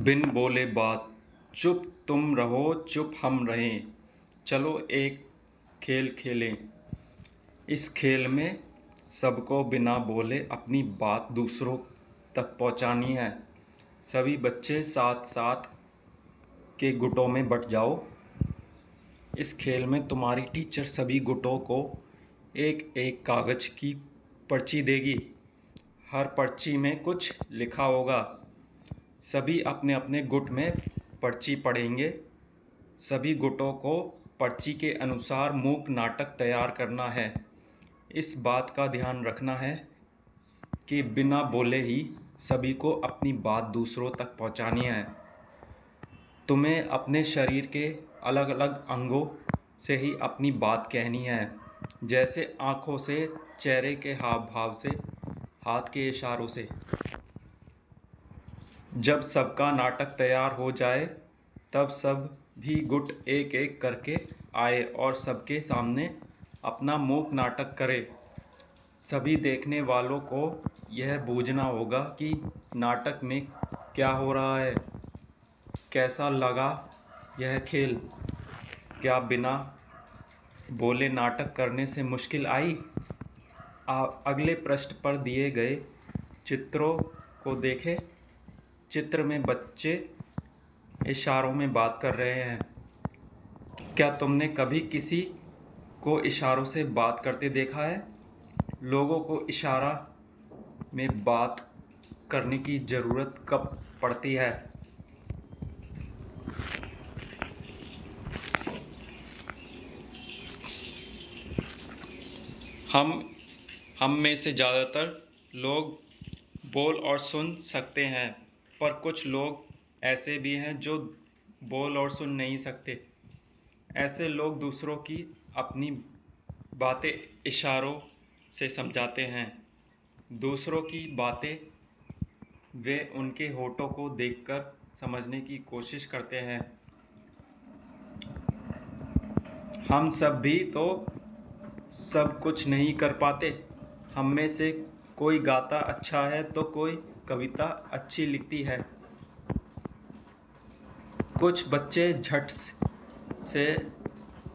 बिन बोले बात, चुप तुम रहो चुप हम रहें। चलो एक खेल खेलें। इस खेल में सबको बिना बोले अपनी बात दूसरों तक पहुंचानी है। सभी बच्चे साथ साथ के गुटों में बँट जाओ। इस खेल में तुम्हारी टीचर सभी गुटों को एक एक कागज़ की पर्ची देगी। हर पर्ची में कुछ लिखा होगा। सभी अपने अपने गुट में पर्ची पढ़ेंगे। सभी गुटों को पर्ची के अनुसार मूक नाटक तैयार करना है। इस बात का ध्यान रखना है कि बिना बोले ही सभी को अपनी बात दूसरों तक पहुंचानी है। तुम्हें अपने शरीर के अलग अलग अंगों से ही अपनी बात कहनी है, जैसे आँखों से, चेहरे के हाव भाव से, हाथ के इशारों से। जब सबका नाटक तैयार हो जाए तब सब भी गुट एक एक करके आए और सबके सामने अपना मूक नाटक करे। सभी देखने वालों को यह बूझना होगा कि नाटक में क्या हो रहा है। कैसा लगा यह खेल? क्या बिना बोले नाटक करने से मुश्किल आई? अगले पृष्ठ पर दिए गए चित्रों को देखें। चित्र में बच्चे इशारों में बात कर रहे हैं। क्या तुमने कभी किसी को इशारों से बात करते देखा है? लोगों को इशारा में बात करने की ज़रूरत कब पड़ती है? हम हम में से ज़्यादातर लोग बोल और सुन सकते हैं, पर कुछ लोग ऐसे भी हैं जो बोल और सुन नहीं सकते। ऐसे लोग दूसरों की अपनी बातें इशारों से समझाते हैं। दूसरों की बातें वे उनके होठों को देखकर समझने की कोशिश करते हैं। हम सब भी तो सब कुछ नहीं कर पाते। हम में से कोई गाता अच्छा है तो कोई कविता अच्छी लिखती है। कुछ बच्चे झट से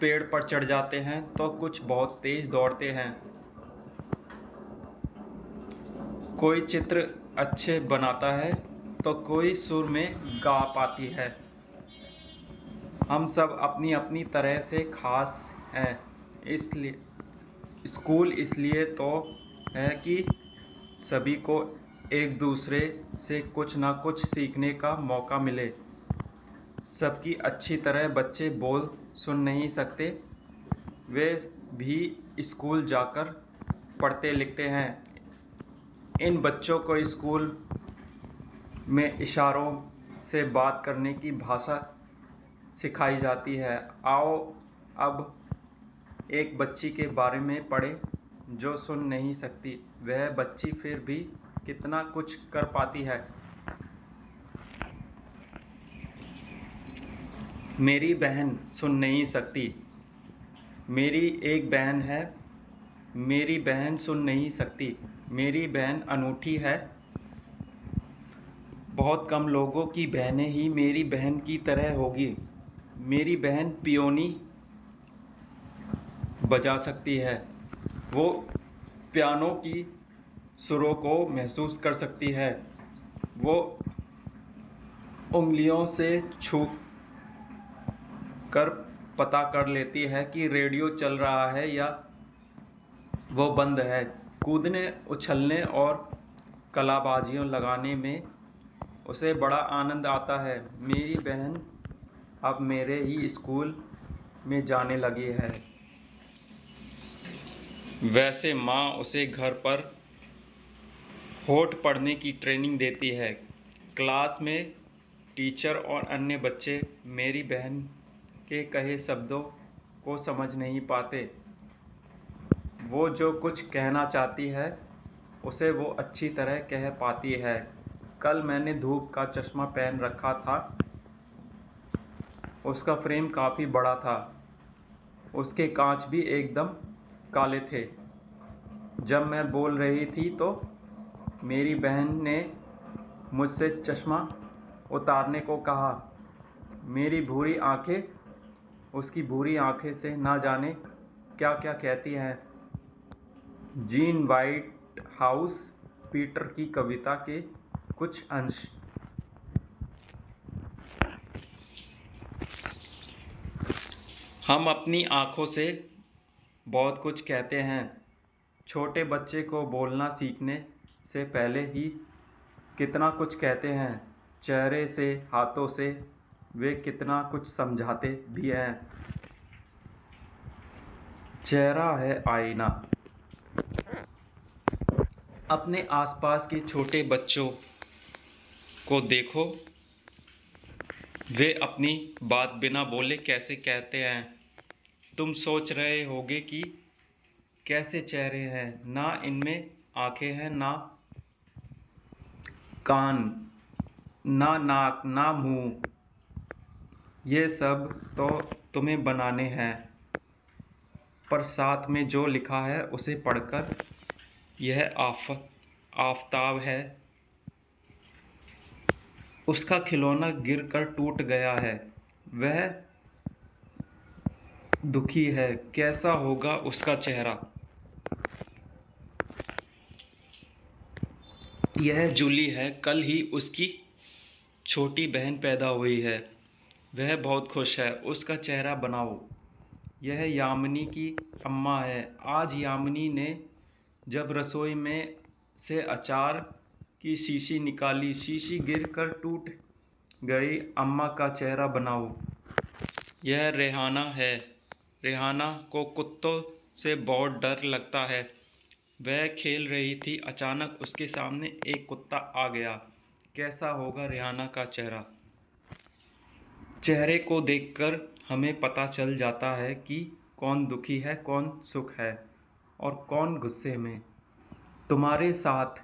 पेड़ पर चढ़ जाते हैं तो कुछ बहुत तेज दौड़ते हैं। कोई चित्र अच्छे बनाता है तो कोई सुर में गा पाती है। हम सब अपनी अपनी तरह से खास हैं। इसलिए स्कूल इसलिए तो है कि सभी को एक दूसरे से कुछ ना कुछ सीखने का मौका मिले। सबकी अच्छी तरह बच्चे बोल सुन नहीं सकते। वे भी स्कूल जाकर पढ़ते लिखते हैं। इन बच्चों को स्कूल में इशारों से बात करने की भाषा सिखाई जाती है। आओ अब एक बच्ची के बारे में पढ़ें जो सुन नहीं सकती। वह बच्ची फिर भी कितना कुछ कर पाती है। मेरी बहन सुन नहीं सकती। मेरी एक बहन है। मेरी बहन सुन नहीं सकती। मेरी बहन अनूठी है। बहुत कम लोगों की बहनें ही मेरी बहन की तरह होगी। मेरी बहन पियोनी बजा सकती है। वो पियानो की सुरों को महसूस कर सकती है। वो उंगलियों से छू कर पता कर लेती है कि रेडियो चल रहा है या वो बंद है। कूदने, उछलने और कलाबाजियों लगाने में उसे बड़ा आनंद आता है। मेरी बहन अब मेरे ही स्कूल में जाने लगी है। वैसे माँ उसे घर पर होठ पढ़ने की ट्रेनिंग देती है। क्लास में टीचर और अन्य बच्चे मेरी बहन के कहे शब्दों को समझ नहीं पाते। वो जो कुछ कहना चाहती है उसे वो अच्छी तरह कह पाती है। कल मैंने धूप का चश्मा पहन रखा था। उसका फ्रेम काफ़ी बड़ा था। उसके कांच भी एकदम काले थे। जब मैं बोल रही थी तो मेरी बहन ने मुझसे चश्मा उतारने को कहा। मेरी भूरी आंखें उसकी भूरी आंखें से ना जाने क्या क्या कहती हैं। जीन वाइट हाउस पीटर की कविता के कुछ अंश। हम अपनी आँखों से बहुत कुछ कहते हैं। छोटे बच्चे को बोलना सीखने से पहले ही कितना कुछ कहते हैं। चेहरे से, हाथों से वे कितना कुछ समझाते भी हैं। चेहरा है आईना। अपने आसपास के छोटे बच्चों को देखो, वे अपनी बात बिना बोले कैसे कहते हैं। तुम सोच रहे होगे कि कैसे चेहरे हैं, ना इनमें आंखें हैं, ना कान, ना नाक, ना मुंह। ये सब तो तुम्हें बनाने हैं, पर साथ में जो लिखा है उसे पढ़कर यह आफताब है, उसका खिलौना गिरकर टूट गया है, वह दुखी है, कैसा होगा उसका चेहरा। यह जूली है, कल ही उसकी छोटी बहन पैदा हुई है, वह बहुत खुश है, उसका चेहरा बनाओ। यह यामिनी की अम्मा है। आज यामिनी ने जब रसोई में से अचार की शीशी निकाली, शीशी गिरकर टूट गई। अम्मा का चेहरा बनाओ। यह रेहाना है। रेहाना को कुत्तों से बहुत डर लगता है। वह खेल रही थी, अचानक उसके सामने एक कुत्ता आ गया। कैसा होगा रेहाना का चेहरा। चेहरे को देखकर हमें पता चल जाता है कि कौन दुखी है, कौन सुख है और कौन गुस्से में। तुम्हारे साथ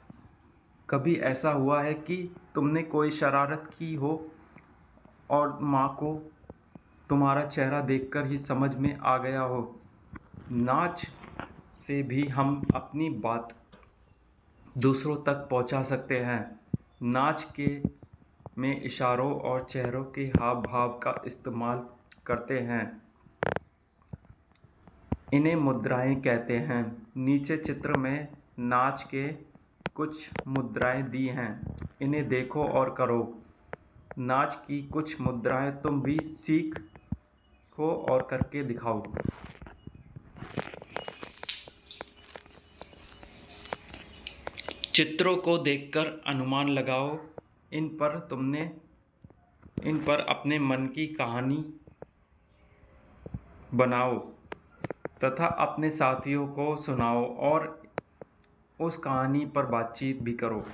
कभी ऐसा हुआ है कि तुमने कोई शरारत की हो और माँ को तुम्हारा चेहरा देखकर ही समझ में आ गया हो। नाच से भी हम अपनी बात दूसरों तक पहुंचा सकते हैं। नाच के में इशारों और चेहरों के हाव भाव का इस्तेमाल करते हैं। इन्हें मुद्राएं कहते हैं। नीचे चित्र में नाच के कुछ मुद्राएं दी हैं, इन्हें देखो और करो। नाच की कुछ मुद्राएं तुम भी सीखो और करके दिखाओ। चित्रों को देखकर अनुमान लगाओ। इन पर अपने मन की कहानी बनाओ तथा अपने साथियों को सुनाओ और उस कहानी पर बातचीत भी करो।